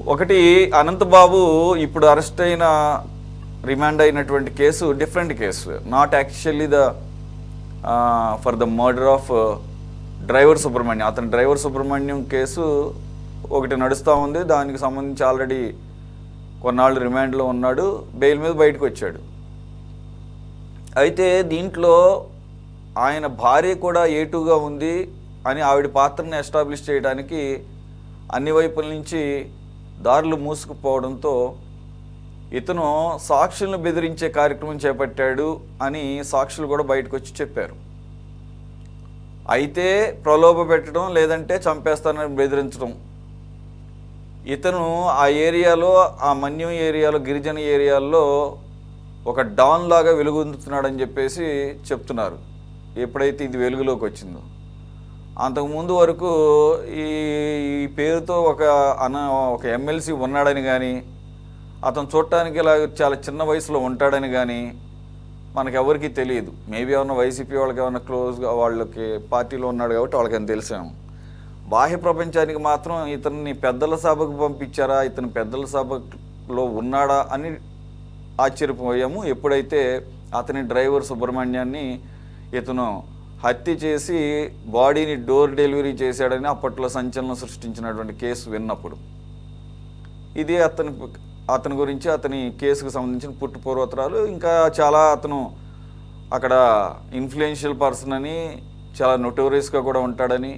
ఒకటి అనంతబాబు ఇప్పుడు అరెస్ట్ అయిన రిమాండ్ అయినటువంటి case different case, not actually for the murder of driver Subrahmanyam. అతని డ్రైవర్ సుబ్రహ్మణ్యం కేసు ఒకటి నడుస్తూ ఉంది. దానికి సంబంధించి ఆల్రెడీ కొన్నాళ్ళు రిమాండ్లో ఉన్నాడు, బెయిల్ మీద బయటకు వచ్చాడు. అయితే దీంట్లో ఆయన భార్య కూడా ఏటుగా ఉంది అని ఆవిడ పాత్రని ఎస్టాబ్లిష్ చేయడానికి అన్ని వైపుల నుంచి దారులు మూసుకుపోవడంతో ఇతను సాక్షులను బెదిరించే కార్యక్రమం చేపట్టాడు అని సాక్షులు కూడా బయటకు వచ్చి చెప్పారు. అయితే ప్రలోభ పెట్టడం, లేదంటే చంపేస్తానని బెదిరించడం. ఇతను ఆ ఏరియాలో, ఆ మన్యం ఏరియాలో, గిరిజన ఏరియాల్లో ఒక డాన్ లాగా వెలుగొందుతున్నాడని చెప్పేసి చెప్తున్నారు. ఎప్పుడైతే ఇది వెలుగులోకి వచ్చిందో, అంతకుముందు వరకు ఈ పేరుతో ఒక ఎమ్మెల్సీ ఉన్నాడని కానీ, అతను చూడటానికి ఇలా చాలా చిన్న వయసులో ఉంటాడని కానీ మనకెవరికి తెలియదు. మేబీ ఏమన్నా వైసీపీ వాళ్ళకి ఏమన్నా క్లోజ్గా వాళ్ళకి పార్టీలో ఉన్నాడు కాబట్టి వాళ్ళకని తెలిసాము. బాహ్య ప్రపంచానికి మాత్రం ఇతన్ని పెద్దల సభకు పంపించారా, ఇతను పెద్దల సభలో ఉన్నాడా అని ఆశ్చర్యపోయాము. ఎప్పుడైతే అతని డ్రైవర్ సుబ్రహ్మణ్యాన్ని ఇతను హత్య చేసి బాడీని డోర్ డెలివరీ చేశాడని అప్పట్లో సంచలనం సృష్టించినటువంటి కేసు విన్నప్పుడు, ఇది అతని గురించి, అతని కేసుకు సంబంధించిన పుట్టు పూర్వోత్తరాలు, ఇంకా చాలా అతను అక్కడ ఇన్ఫ్లుయెన్షియల్ పర్సన్ అని, చాలా నోటోరియస్గా కూడా ఉంటాడని,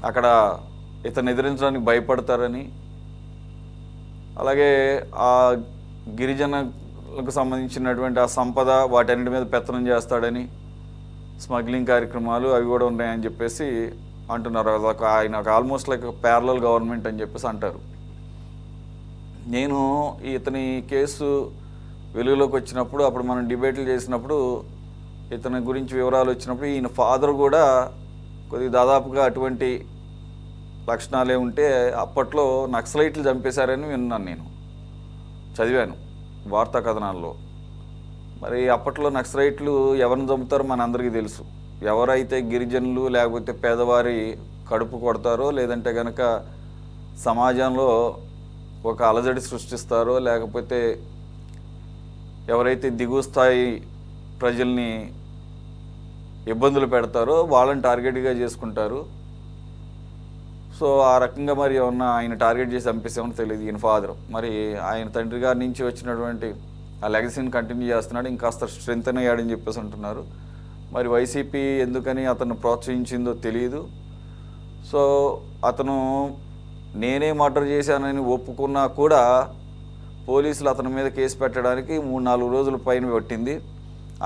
అక్కడ ఇతను ఎదిరించడానికి భయపడతారని, అలాగే ఆ గిరిజనలకు సంబంధించినటువంటి ఆ సంపద వాటన్నిటి మీద పెత్తనం చేస్తాడని, స్మగ్లింగ్ కార్యక్రమాలు అవి కూడా ఉన్నాయని చెప్పేసి అంటున్నారు. అదొక ఆయన ఆల్మోస్ట్ లైక్ ప్యారలల్ గవర్నమెంట్ అని చెప్పేసి అంటారు. నేను ఇతని కేసు వెలుగులోకి వచ్చినప్పుడు, అప్పుడు మనం డిబేట్లు చేసినప్పుడు ఇతని గురించి వివరాలు వచ్చినప్పుడు ఈయన ఫాదర్ కూడా కొద్దిగా దాదాపుగా అటువంటి లక్షణాలే ఉంటే అప్పట్లో నక్సలైట్లు చంపేశారని విన్నాను, నేను చదివాను వార్తా కథనాల్లో. మరి అప్పట్లో నక్సలైట్లు ఎవరిని చంపుతారో మనందరికీ తెలుసు. ఎవరైతే గిరిజనులు లేకపోతే పేదవారి కడుపు కొడతారో, లేదంటే కనుక సమాజంలో ఒక అలజడి సృష్టిస్తారో, లేకపోతే ఎవరైతే దిగువ స్థాయి ప్రజల్ని ఇబ్బందులు పెడతారో వాళ్ళని టార్గెట్గా చేసుకుంటారు. సో ఆ రకంగా మరి ఏమన్నా ఆయన టార్గెట్ చేసి చంపేసామని తెలియదు ఈయన ఫాదర్. మరి ఆయన తండ్రి గారి నుంచి వచ్చినటువంటి ఆ లెగసీని కంటిన్యూ చేస్తున్నాడు, ఇంకాస్త స్ట్రెంగ్తన్ అయ్యాడని చెప్పేసి అంటున్నారు. మరి వైసీపీ ఎందుకని అతను ప్రోత్సహించిందో తెలియదు. సో అతను నేనే మర్డర్ చేశానని ఒప్పుకున్నా కూడా పోలీసులు అతని మీద కేసు పెట్టడానికి 3-4 రోజుల పైన పట్టింది.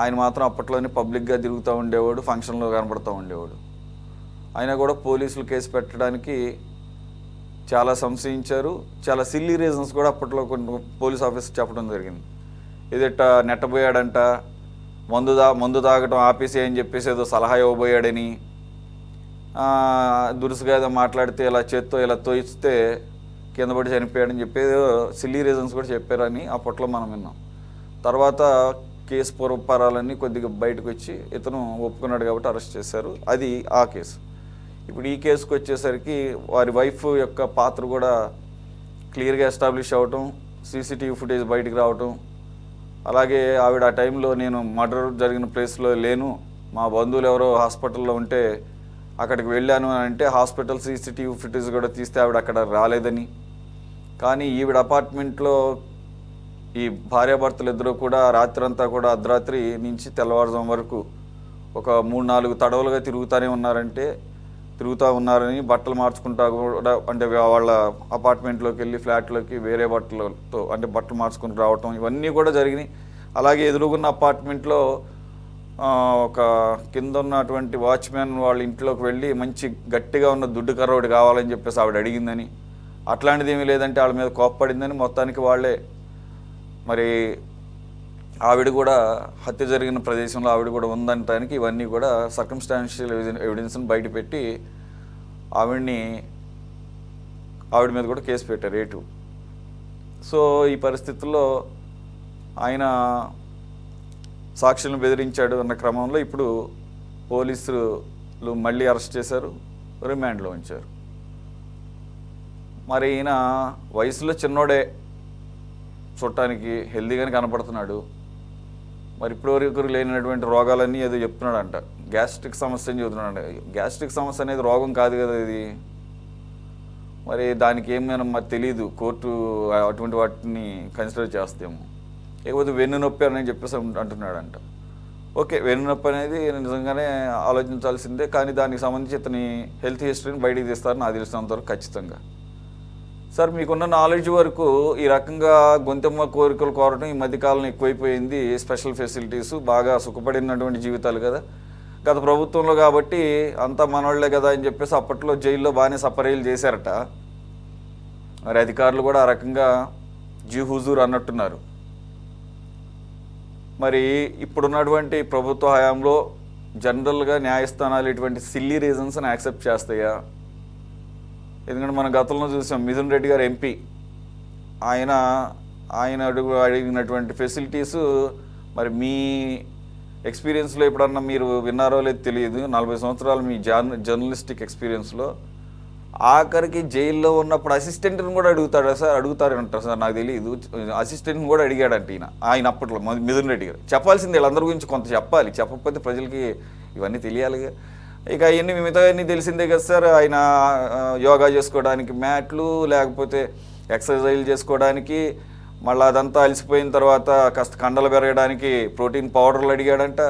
ఆయన మాత్రం అప్పట్లోనే పబ్లిక్గా తిరుగుతూ ఉండేవాడు, ఫంక్షన్లో కనబడుతూ ఉండేవాడు. అయినా కూడా పోలీసులు కేసు పెట్టడానికి చాలా సంశయించారు. చాలా సిల్లీ రీజన్స్ కూడా అప్పట్లో కొన్ని పోలీస్ ఆఫీసర్ చెప్పడం జరిగింది. ఇదట నెట్టబోయాడంట, మందు తాగటం ఆపేసి అని చెప్పేసి ఏదో సలహా ఇవ్వబోయాడని, దురుసుగా ఏదో మాట్లాడితే ఇలా చేత్తో ఇలా తోయిస్తే కింద పడి చనిపోయాడని చెప్పేది సిల్లీ రీజన్స్ కూడా చెప్పారని అప్పట్లో మనం విన్నాం. తర్వాత కేసు పూర్వపరాలన్నీ కొద్దిగా బయటకు వచ్చి ఇతను ఒప్పుకున్నాడు కాబట్టి అరెస్ట్ చేశారు. అది ఆ కేసు. ఇప్పుడు ఈ కేసుకు వచ్చేసరికి వారి వైఫ్ యొక్క పాత్ర కూడా క్లియర్గా ఎస్టాబ్లిష్ అవ్వటం, సీసీటీవీ ఫుటేజ్ బయటకు రావటం, అలాగే ఆవిడ ఆ టైంలో నేను మర్డర్ జరిగిన ప్లేస్లో లేను, మా బంధువులు ఎవరో హాస్పిటల్లో ఉంటే అక్కడికి వెళ్ళాను అని అంటే హాస్పిటల్ సీసీటీవీ ఫుటేజ్ కూడా తీస్తే ఆవిడ అక్కడ రాలేదని, కానీ ఈవిడ అపార్ట్మెంట్లో ఈ భార్యాభర్తలు ఇద్దరు కూడా రాత్రంతా కూడా అర్ధరాత్రి నుంచి తెల్లవారుజాము వరకు ఒక 3-4 తడవలుగా తిరుగుతూ ఉన్నారని, బట్టలు మార్చుకుంటా కూడా, అంటే వాళ్ళ అపార్ట్మెంట్లోకి వెళ్ళి ఫ్లాట్లోకి వేరే బట్టలతో అంటే బట్టలు మార్చుకుని రావటం ఇవన్నీ కూడా జరిగినాయి. అలాగే ఎదురుగున్న అపార్ట్మెంట్లో ఒక కింద ఉన్నటువంటి వాచ్మెన్ వాళ్ళ ఇంట్లోకి వెళ్ళి మంచి గట్టిగా ఉన్న దుడ్డు కర్ర ఒకటి కావాలని చెప్పేసి ఆవిడ అడిగిందని, అట్లాంటిది ఏమీ లేదంటే వాళ్ళ మీద కోప్పడిందని, మొత్తానికి వాళ్ళే మరి ఆవిడ కూడా హత్య జరిగిన ప్రదేశంలో ఆవిడ కూడా ఉందనటానికి ఇవన్నీ కూడా సర్కమ్స్టాన్షియల్ ఎవిడెన్స్ని బయటపెట్టి ఆవిడ మీద కూడా కేసు పెట్టారు A2. సో ఈ పరిస్థితుల్లో ఆయన సాక్షులను బెదిరించాడు అన్న క్రమంలో ఇప్పుడు పోలీసులు మళ్ళీ అరెస్ట్ చేశారు, రిమాండ్లో ఉంచారు. మరి ఈయన వయసులో చిన్నోడే, చూడటానికి హెల్దీగానే కనపడుతున్నాడు. మరి ఇప్పటివరకు లేనటువంటి రోగాలన్నీ ఏదో చెప్తున్నాడంట. గ్యాస్ట్రిక్ సమస్య అని చెబుతున్నాడు. గ్యాస్ట్రిక్ సమస్య అనేది రోగం కాదు కదా ఇది. మరి దానికి ఏమైనా మరి తెలియదు, కోర్టు అటువంటి వాటిని కన్సిడర్ చేస్తేమో. లేకపోతే వెన్ను నొప్పి అని చెప్పేసి అంటున్నాడంట. ఓకే, వెన్ను నొప్పి అనేది నిజంగానే ఆలోచించాల్సిందే, కానీ దానికి సంబంధించి ఇతని హెల్త్ హిస్టరీని బయటికి తీస్తారని నాకు తెలిసినంతవరకు ఖచ్చితంగా. సార్, మీకున్న నాలెడ్జ్ వరకు ఈ రకంగా గొంతెమ్మ కోరికలు కోరడం ఈ మధ్యకాలంలో ఎక్కువైపోయింది. స్పెషల్ ఫెసిలిటీస్, బాగా సుఖపడినటువంటి జీవితాలు కదా గత ప్రభుత్వంలో, కాబట్టి అంతా మనోళ్లే కదా అని చెప్పేసి అప్పట్లో జైల్లో బాగానే సపరేలు చేశారట. మరి అధికారులు కూడా ఆ రకంగా జీ హుజూర్ అన్నట్టున్నారు. మరి ఇప్పుడున్నటువంటి ప్రభుత్వ హయాంలో జనరల్గా న్యాయస్థానాలు ఇటువంటి సిల్లీ రీజన్స్ని యాక్సెప్ట్ చేస్తాయా? ఎందుకంటే మనం గతంలో చూసాం, మిథున్ రెడ్డి గారు ఎంపీ, ఆయన అడిగినటువంటి ఫెసిలిటీస్ మరి మీ ఎక్స్పీరియన్స్లో ఎప్పుడన్నా మీరు విన్నారో లేదో తెలియదు. 40 సంవత్సరాలు మీ జర్నలిస్టిక్ ఎక్స్పీరియన్స్లో ఆఖరికి జైల్లో ఉన్నప్పుడు అసిస్టెంట్ని కూడా అడుగుతారంటారు సార్, నాకు తెలియదు. అసిస్టెంట్ని కూడా అడిగాడంట ఆయన అప్పట్లో మిథున్ రెడ్డి గారు. చెప్పాల్సింది వీళ్ళందరి గురించి కొంత చెప్పాలి, చెప్పకపోతే ప్రజలకి ఇవన్నీ తెలియాలిగా. ఇక అవన్నీ మిగతావన్నీ తెలిసిందే కదా సార్. ఆయన యోగా చేసుకోవడానికి మ్యాట్లు, లేకపోతే ఎక్సర్సైజులు చేసుకోవడానికి, మళ్ళీ అదంతా అలసిపోయిన తర్వాత కాస్త కండలు పెరగడానికి ప్రోటీన్ పౌడర్లు అడిగాడంట.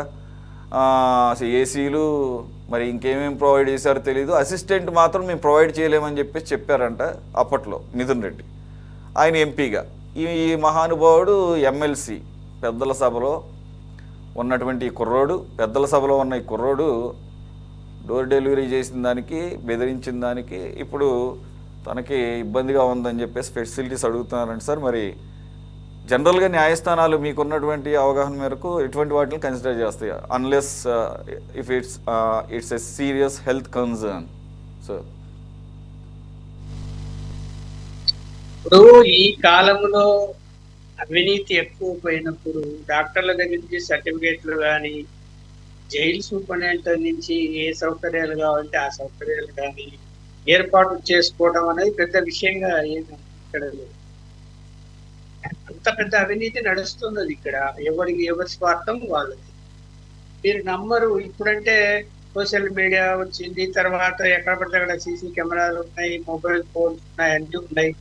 ఏసీలు, మరి ఇంకేమేమి ప్రొవైడ్ చేశారో తెలీదు. అసిస్టెంట్ మాత్రం మేము ప్రొవైడ్ చేయలేమని చెప్పేసి చెప్పారంట అప్పట్లో మిథున్ రెడ్డి, ఆయన ఎంపీగా. ఈ మహానుభావుడు ఎమ్మెల్సీ పెద్దల సభలో ఉన్నటువంటి ఈ కుర్రోడు, పెద్దల సభలో ఉన్న ఈ కుర్రోడు డోర్ డెలివరీ చేసిన దానికి, బెదిరించిన దానికి ఇప్పుడు తనకి ఇబ్బందిగా ఉందని చెప్పేసి ఫెసిలిటీస్ అడుగుతున్నారంట సార్. మరి జనరల్గా న్యాయస్థానాలు మీకున్నటువంటి అవగాహన మేరకు ఎటువంటి వాటిని కన్సిడర్ చేస్తాయి, unless if it's a serious health concern sir? ఇప్పుడు ఈ కాలంలో అవినీతి ఎక్కువ పోయినప్పుడు డాక్టర్ల దగ్గర నుంచి సర్టిఫికేట్లు కానీ, జైలు సూపరింటెండెంట్ నుంచి ఏ సౌకర్యాలు కావాలంటే ఆ సౌకర్యాలు కానీ ఏర్పాటు చేసుకోవడం అనేది పెద్ద విషయంగా ఏమి ఇక్కడ లేదు. అంత పెద్ద అవినీతి నడుస్తున్నది ఇక్కడ. ఎవరి స్వార్థం వాళ్ళది. మీరు నమ్మరు. ఇప్పుడంటే సోషల్ మీడియా వచ్చింది, తర్వాత ఎక్కడ పడితే అక్కడ సీసీ కెమెరాలు ఉన్నాయి, మొబైల్ ఫోన్స్ ఉన్నాయి, అన్నీ ఉన్నాయి.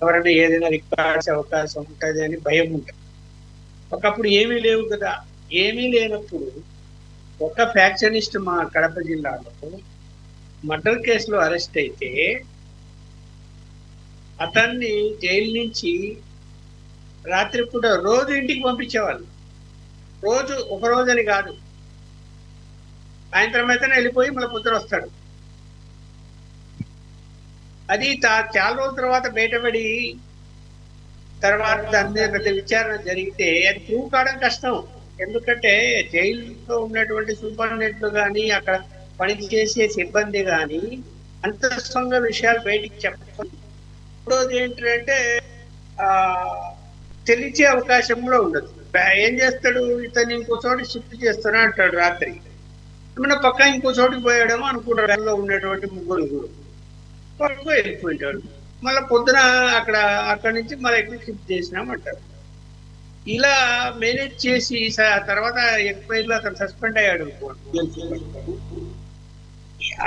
ఎవరైనా ఏదైనా రికార్డ్స్ అవకాశం ఉంటుంది అని భయం ఉంటుంది. ఒకప్పుడు ఏమీ లేవు కదా. ఏమీ లేనప్పుడు ఒక ఫ్యాక్షనిస్ట్ మా కడప జిల్లాలో మర్డర్ కేసులో అరెస్ట్ అయితే అతన్ని జైలు నుంచి రాత్రిపూట రోజు ఇంటికి పంపించేవాళ్ళు. రోజు, ఒక రోజు అని కాదు, సాయంత్రం అయితేనే వెళ్ళిపోయి మళ్ళీ పొద్దున వస్తాడు. అది చాలా రోజుల తర్వాత బయటపడి తర్వాత దాని మీద పెద్ద విచారణ జరిగితే అది ప్రూవ్ కావడం కష్టం. ఎందుకంటే జైల్లో ఉన్నటువంటి సూపరింటెండెంట్లు కానీ, అక్కడ పనిచేసే సిబ్బంది కానీ అంతరంగ విషయాలు బయటికి చెప్పాలి. రెండోది ఏంటంటే తెలిసే అవకాశం కూడా ఉండదు. ఏం చేస్తాడు, ఇతను ఇంకో చోటు షిఫ్ట్ చేస్తాను అంటాడు రాత్రి, ఏమన్నా పక్క ఇంకో చోటుకి పోయాడేమో అనుకుంటాడు. దానిలో ఉన్నటువంటి ముగ్గురు వెళ్ళిపోయింటాడు. మళ్ళీ పొద్దున అక్కడి నుంచి మళ్ళీ ఎక్కువ షిఫ్ట్ చేసినామంటారు. ఇలా మేనేజ్ చేసి తర్వాత ఎక్స్పైర్లో అతను సస్పెండ్ అయ్యాడు.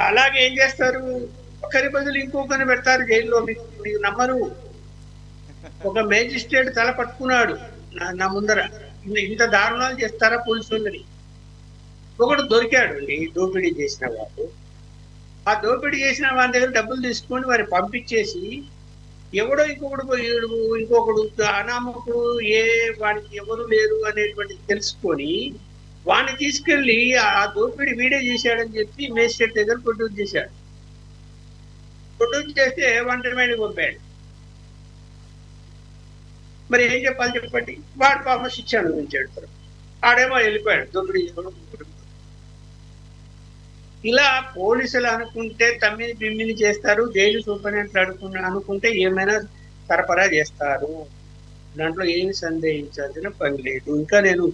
అలాగే ఏం చేస్తారు, ఒకరి బదులు ఇంకొకరిని పెడతారు జైల్లో. మీకు నమ్మరు. ఒక మేజిస్ట్రేట్ తల పట్టుకున్నాడు నా ముందర, ఇంత దారుణాలు చేస్తారా పోలీసులని. ఒకడు దొరికాడు దోపిడీ చేసిన వాడు. ఆ దోపిడీ చేసిన వారి దగ్గర డబ్బులు తీసుకొని వారిని పంపించేసి, ఎవడో ఇంకొకడు అనామకుడు, వాడికి ఎవరు లేరు అనేటువంటి తెలుసుకొని వాడిని తీసుకెళ్లి ఆ దోపిడీ వీడే చేశాడని చెప్పి మేజిస్ట్రేట్ దగ్గర ప్రొడ్యూస్ చేశాడు. ప్రొడ్యూస్ చేస్తే వాడిని రిమాండ్కి పంపాడు. మరి ఏం చెప్పాలి చెప్పండి. వాడు పాపం శిక్ష అనుభవించాడు. ఆడేమో వెళ్ళిపోయాడు దోపిడీ. ఇలా పోలీసులు అనుకుంటే తమ్మిని బిమ్మిని చేస్తారు, జైలు సూపరింటెండెంట్ అనుకుంటే ఏమైనా సరఫరా చేస్తారు. దాంట్లో ఏమి సందేహించాల్సిన పని లేదు. ఇంకా నేను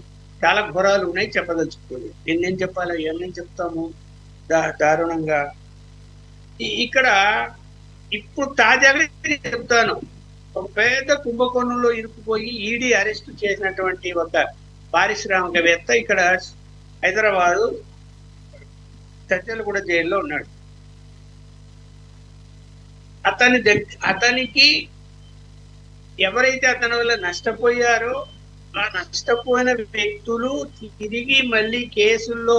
చాలా ఘోరాలు ఉన్నాయి, చెప్పదలుచుకోలేదు. ఎన్నేం చెప్పాలి, ఎన్నేం చెప్తాము దారుణంగా. ఇక్కడ ఇప్పుడు తాజాగా చెప్తాను, ఒక పెద్ద కుంభకోణంలో ఇరుక్కుపోయి ఈడీ అరెస్ట్ చేసినటువంటి ఒక పారిశ్రామికవేత్త ఇక్కడ హైదరాబాదు సజ్జలగూడ జైల్లో ఉన్నాడు. అతనికి ఎవరైతే అతని వల్ల నష్టపోయారో ఆ నష్టపోయిన వ్యక్తులు తిరిగి మళ్ళీ కేసుల్లో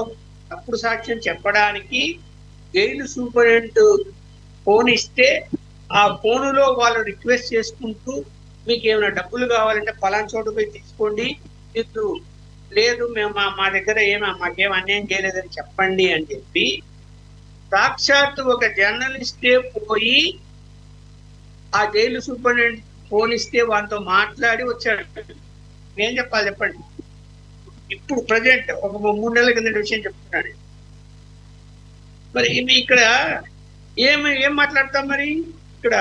తప్పుడు సాక్ష్యం చెప్పడానికి జైలు సూపరింటెండెంట్ ఫోన్ ఇస్తే ఆ ఫోనులో వాళ్ళు రిక్వెస్ట్ చేసుకుంటూ మీకు ఏమైనా డబ్బులు కావాలంటే పలానా చోటు పోయి తీసుకోండి, మీరు లేదు మేము మా దగ్గర మాకేం అన్యాయం చేయలేదని చెప్పండి అని చెప్పి సాక్షాత్తు ఒక జర్నలిస్టే పోయి ఆ జైలు సూపరింటెండెంట్ ఫోన్ ఇస్తే వాళ్ళతో మాట్లాడి వచ్చాడు. ఏం చెప్పాలి చెప్పండి? ఇప్పుడు ప్రజెంట్ ఒక 3 నెలల కింద విషయం చెప్తున్నాడు. మరి ఇక్కడ ఏం మాట్లాడతాం? మరి ఇక్కడ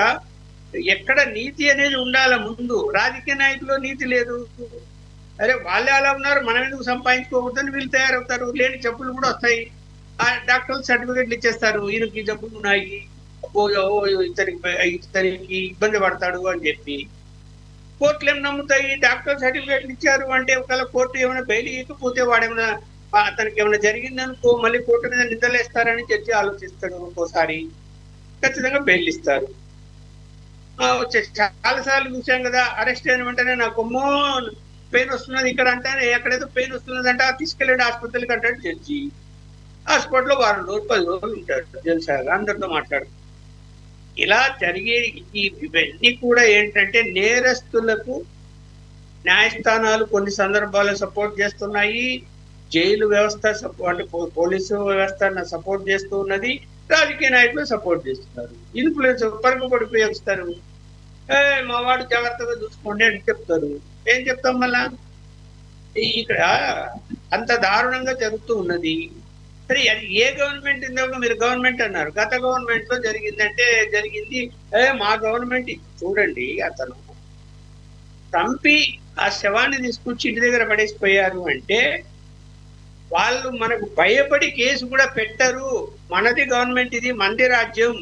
ఎక్కడ నీతి అనేది ఉండాల? ముందు రాజకీయ నాయకులు నీతి లేదు. అరే వాళ్ళే అలా ఉన్నారు, మనం ఎందుకు సంపాదించుకోకూడదని వీళ్ళు తయారవుతారు. లేని జబ్బులు కూడా వస్తాయి. ఆ డాక్టర్లు సర్టిఫికెట్లు ఇచ్చేస్తారు, ఈయనకి జబ్బులు ఉన్నాయి, ఇతనికి ఇబ్బంది పడతాడు అని చెప్పి. కోర్టులు ఏం నమ్ముతాయి? డాక్టర్ సర్టిఫికేట్లు ఇచ్చారు అంటే ఒకవేళ కోర్టు ఏమైనా బెయిల్ ఇవ్వకపోతే వాడేమైనా అతనికి ఏమైనా జరిగిందనుకో మళ్ళీ కోర్టు మీద నిందలేస్తారని జడ్జి ఆలోచిస్తాడు. ఒక్కోసారి ఖచ్చితంగా బెయిల్ ఇస్తారు. చాలా సార్లు చూసాం కదా, అరెస్ట్ అయిన వెంటనే నాకు పెయిన్ వస్తున్నది ఇక్కడ అంటే, ఎక్కడైతే పెయిన్ వస్తున్నది అంటే తీసుకెళ్ళండి ఆసుపత్రికి అంటాడు జడ్జి. హాస్పిటల్లో 1 వారం రోజులు 10 రోజులు ఉంటాడు తెలుసా, అందరితో మాట్లాడు. ఇలా జరిగే ఇవన్నీ కూడా ఏంటంటే నేరస్తులకు న్యాయస్థానాలు కొన్ని సందర్భాల్లో సపోర్ట్ చేస్తున్నాయి, జైలు వ్యవస్థ అంటే పోలీసు వ్యవస్థ సపోర్ట్ చేస్తూ ఉన్నది, రాజకీయ నాయకులు సపోర్ట్ చేస్తున్నారు, ఇన్ఫ్లుయెన్స్ పరుగుబడి ఉపయోగిస్తారు. మా వాడు జాగ్రత్తగా చూసుకోండి అని చెప్తారు. ఏం చెప్తాం మళ్ళా? ఇక్కడ అంత దారుణంగా జరుగుతూ ఉన్నది. సరే అది ఏ గవర్నమెంట్ ఇందాక మీరు గవర్నమెంట్ అన్నారు, గత గవర్నమెంట్ లో జరిగింది. మా గవర్నమెంట్ చూడండి, అతను చంపి ఆ శవాన్ని తీసుకొచ్చి ఇంటి దగ్గర పడేసిపోయారు అంటే వాళ్ళు మనకు భయపడి కేసు కూడా పెట్టరు. మనది గవర్నమెంట్, ఇది మంది రాజ్యం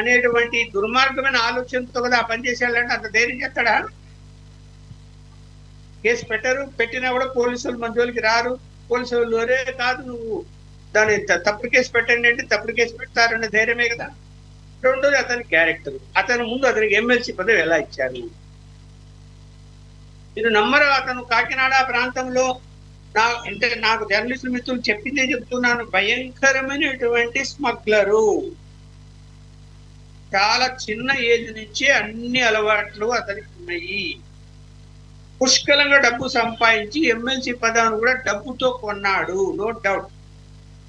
అనేటువంటి దుర్మార్గమైన ఆలోచనతో కదా ఆ పని చేసేయాలంటే అంత ధైర్యం చేస్తాడా? కేసు పెట్టరు, పెట్టినా కూడా పోలీసులు మన జోలికి రారు. పోలీసు వాళ్ళు అరే కాదు నువ్వు దాన్ని తప్పుడు కేసు పెట్టండి అంటే తప్పుడు కేసు పెడతారనే ధైర్యమే కదా. రెండోది అతని క్యారెక్టర్, అతని ముందు అతనికి ఎమ్మెల్సీ పదవి ఎలా ఇచ్చారు మీరు నమ్మరు. అతను కాకినాడ ప్రాంతంలో నాకు జర్నలిస్టు మిత్రులు చెప్పిందే చెప్తున్నాను, భయంకరమైనటువంటి స్మగ్లరు. చాలా చిన్న ఏజ్ నుంచే అన్ని అలవాట్లు అతనికి ఉన్నాయి. పుష్కలంగా డబ్బు సంపాదించి ఎమ్మెల్సీ పదవిని కూడా డబ్బుతో కొన్నాడు, నో డౌట్.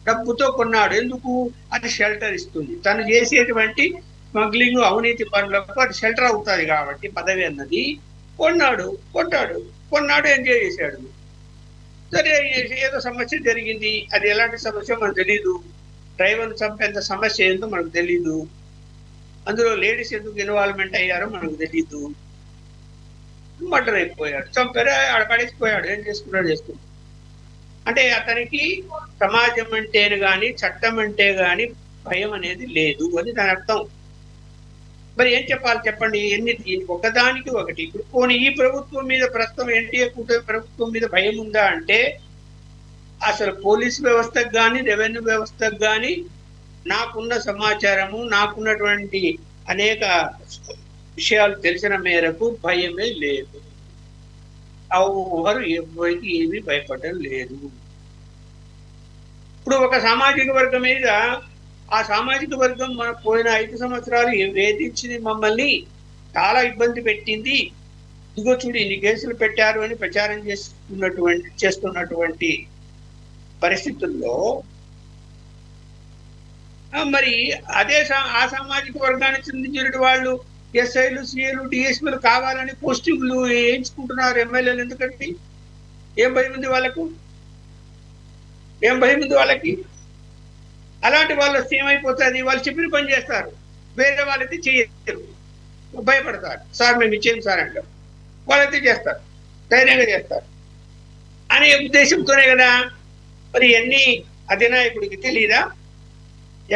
డబ్బుతో కొన్నాడు. ఎందుకు? అది షెల్టర్ ఇస్తుంది. తను చేసేటువంటి స్మగ్లింగ్ అవినీతి పనులకు అది షెల్టర్ అవుతుంది కాబట్టి పదవి అన్నది కొన్నాడు, ఎంజాయ్ చేశాడు. సరే ఏదో సమస్య జరిగింది, అది ఎలాంటి సమస్య మనకు తెలీదు. డ్రైవర్ను చంపేంత సమస్య ఏంటో మనకు తెలీదు. అందులో లేడీస్ ఎందుకు ఇన్వాల్వ్మెంట్ అయ్యారో మనకు తెలీదు. మర్డర్ అయిపోయాడు, చంపారు, ఆడ పడేసిపోయాడు. ఏం చేసుకున్నాడు. అంటే అతనికి సమాజం అంటేను కానీ చట్టం అంటే కానీ భయం అనేది లేదు అని దాని అర్థం. మరి ఏం చెప్పాలి చెప్పండి? ఒకదానికి ఒకటి. ఇప్పుడు పోనీ ఈ ప్రభుత్వం మీద, ప్రస్తుతం ఎన్టీఏ కూటమి ప్రభుత్వం మీద భయం ఉందా అంటే అసలు పోలీసు వ్యవస్థకు కానీ రెవెన్యూ వ్యవస్థకు కానీ నాకున్న సమాచారము, నాకున్నటువంటి అనేక విషయాలు తెలిసిన మేరకు భయమే లేదు. ఎవరికి ఏమీ భయపడడం లేదు. ఇప్పుడు ఒక సామాజిక వర్గం మీద, ఆ సామాజిక వర్గం మన పోయిన 5 సంవత్సరాలు వేధించింది, మమ్మల్ని చాలా ఇబ్బంది పెట్టింది, ఇదిగో చూడు ఇన్ని కేసులు పెట్టారు అని ప్రచారం చేస్తున్నటువంటి పరిస్థితుల్లో మరి అదే ఆ సామాజిక వర్గానికి చెందిన వాళ్ళు ఎస్ఐలు, సిఐలు, డిఎస్పీలు కావాలని పోస్టింగ్లు వేయించుకుంటున్నారు ఎమ్మెల్యేలు. ఎందుకంటే ఏం భయం ఉంది వాళ్ళకి? అలాంటి వాళ్ళు వస్తే ఏమైపోతుంది? వాళ్ళు చెప్పిన పని చేస్తారు, వేరే వాళ్ళైతే చేయరు, భయపడతారు. సార్ మేము ఇచ్చేది సార్ అంటారు, వాళ్ళైతే చేస్తారు, ధైర్యంగా చేస్తారు అనే ఉద్దేశంతోనే కదా. మరి అన్ని అధినాయకుడికి తెలియదా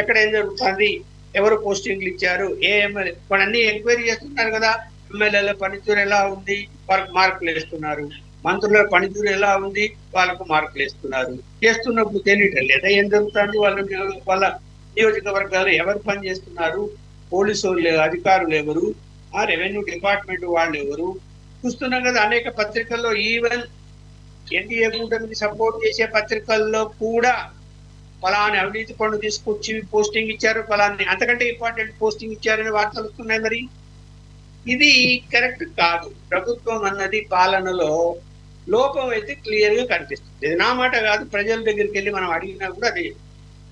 ఎక్కడ ఏం జరుగుతుంది ఎవరు పోస్టింగ్లు ఇచ్చారు, ఏ ఎమ్మెల్యే, ఇప్పుడు అన్ని ఎంక్వైరీ చేస్తున్నారు కదా. ఎమ్మెల్యేల పనితీరు ఎలా ఉంది, వాళ్ళకి మార్కులు వేస్తున్నారు. మంత్రుల పనితీరు ఎలా ఉంది, వాళ్ళకు మార్కులు వేస్తున్నారు. చేస్తున్నప్పుడు తెలియటం లేదా ఏం జరుగుతుంది, వాళ్ళ నియోజకవర్గాలు ఎవరు పని చేస్తున్నారు, పోలీసు వాళ్ళు అధికారులు ఎవరు, ఆ రెవెన్యూ డిపార్ట్మెంట్ వాళ్ళు ఎవరు చూస్తున్నాం కదా. అనేక పత్రికల్లో, ఈవెన్ ఎన్డీఏ కూటమిని సపోర్ట్ చేసే పత్రికల్లో కూడా ఫలాని అవినీతి పన్ను తీసుకొచ్చి పోస్టింగ్ ఇచ్చారు, ఫలాన్ని అంతకంటే ఇంపార్టెంట్ పోస్టింగ్ ఇచ్చారని వార్తలు వస్తున్నాయి. మరి ఇది కరెక్ట్ కాదు. ప్రభుత్వం అన్నది పాలనలో లోపం అయితే క్లియర్ గా కనిపిస్తుంది. ఇది నా మాట కాదు, ప్రజల దగ్గరికి వెళ్ళి మనం అడిగినా కూడా అది